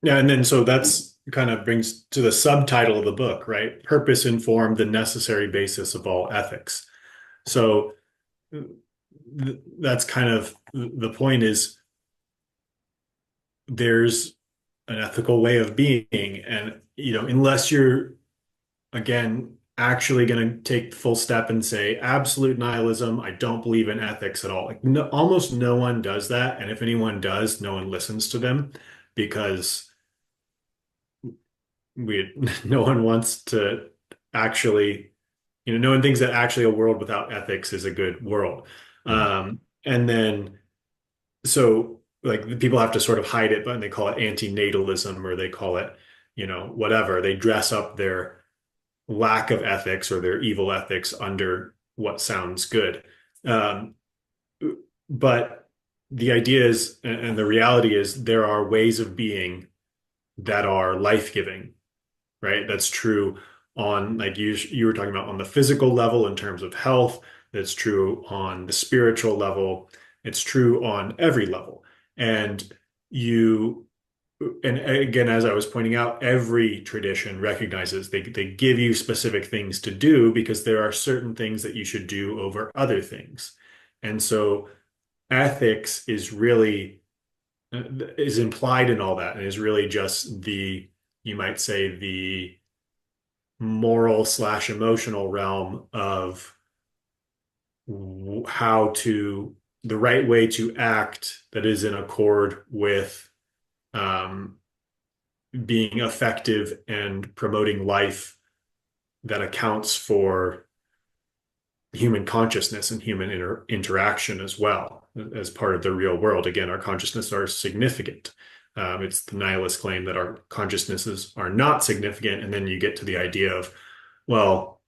Yeah, and then so that's kind of brings to the subtitle of the book, right? Purpose informed the necessary basis of all ethics. So that's kind of the point is there's an ethical way of being, and unless you're again actually going to take the full step and say absolute nihilism, I don't believe in ethics at all. Like no, almost no one does that, and if anyone does, no one listens to them because we no one wants to actually, no one thinks that actually a world without ethics is a good world. Mm. And then so like the people have to sort of hide it, but they call it anti-natalism or they call it, whatever. They dress up their lack of ethics or their evil ethics under what sounds good. Um, but the idea is, and the reality is, there are ways of being that are life-giving, right? That's true on, like you were talking about, on the physical level in terms of health. That's true on the spiritual level. It's true on every level. And you, and again, as I was pointing out, every tradition recognizes they give you specific things to do because there are certain things that you should do over other things. And so ethics is really is implied in all that and is really just you might say, the moral slash emotional realm of how to the right way to act that is in accord with um, being effective and promoting life that accounts for human consciousness and human interaction as well as part of the real world. Again, our consciousness are significant. It's the nihilist claim that our consciousnesses are not significant, and then you get to the idea of, well,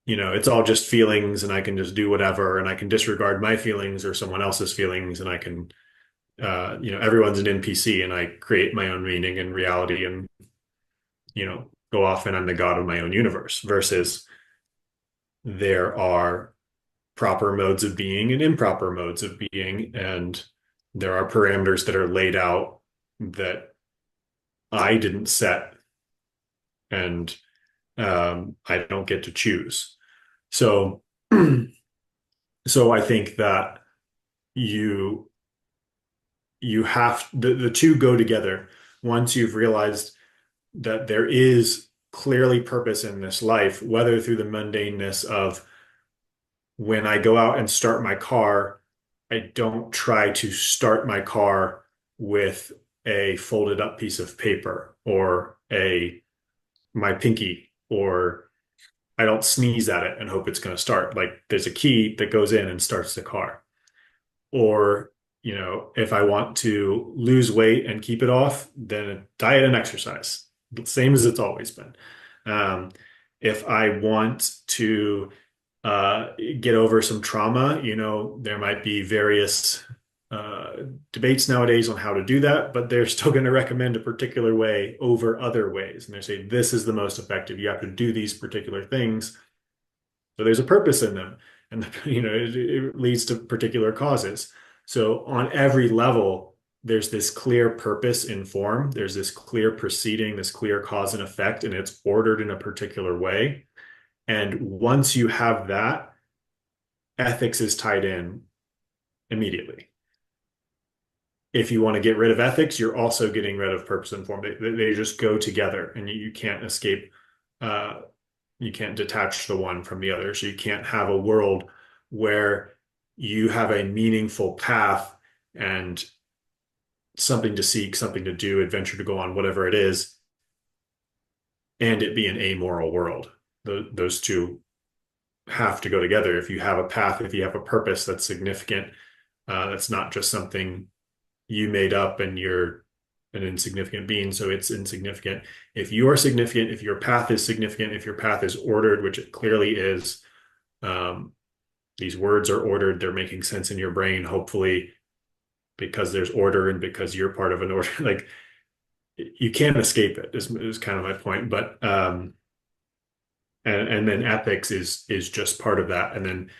it's all just feelings, and I can just do whatever, and I can disregard my feelings or someone else's feelings, and I can, everyone's an NPC, and I create my own meaning and reality, and go off and I'm the god of my own universe. Versus there are proper modes of being and improper modes of being, and there are parameters that are laid out that I didn't set, and I don't get to choose. So, so I think that you you have the two go together. Once you've realized that there is clearly purpose in this life, whether through the mundaneness of when I go out and start my car, I don't try to start my car with a folded up piece of paper or a my pinky, or I don't sneeze at it and hope it's going to start. Like there's a key that goes in and starts the car. Or, if I want to lose weight and keep it off, then diet and exercise, the same as it's always been. Um, if I want to get over some trauma, there might be various uh, debates nowadays on how to do that, but they're still going to recommend a particular way over other ways. And they say this is the most effective. You have to do these particular things. So there's a purpose in them, and it leads to particular causes. So on every level, there's this clear purpose in form. There's this clear proceeding, this clear cause and effect, and it's ordered in a particular way. And once you have that, ethics is tied in immediately. If you want to get rid of ethics, you're also getting rid of purpose and form. They just go together, and you can't escape. Uh, you can't detach the one from the other. So you can't have a world where you have a meaningful path and something to seek, something to do, adventure to go on, whatever it is, and it be an amoral world. Those two have to go together. If you have a path, if you have a purpose that's significant, that's not just something you made up and you're an insignificant being, so it's insignificant. If you are significant, if your path is significant, if your path is ordered, which it clearly is, um, these words are ordered, they're making sense in your brain, hopefully, because there's order and because you're part of an order. Like you can't escape it, is kind of my point. But and then ethics is just part of that. And then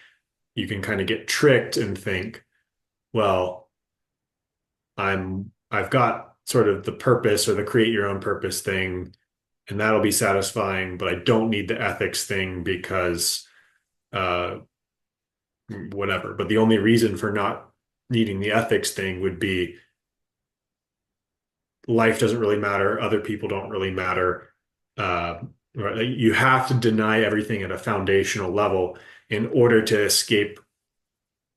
you can kind of get tricked and think, well, I've got sort of the purpose or the create your own purpose thing, and that'll be satisfying, but I don't need the ethics thing because uh whatever. But the only reason for not needing the ethics thing would be life doesn't really matter, other people don't really matter. Uh, right? You have to deny everything at a foundational level in order to escape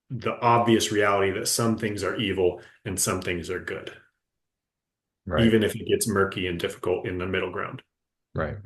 the obvious reality that some things are evil and some things are good, Right. even if it gets murky and difficult in the middle ground. Right.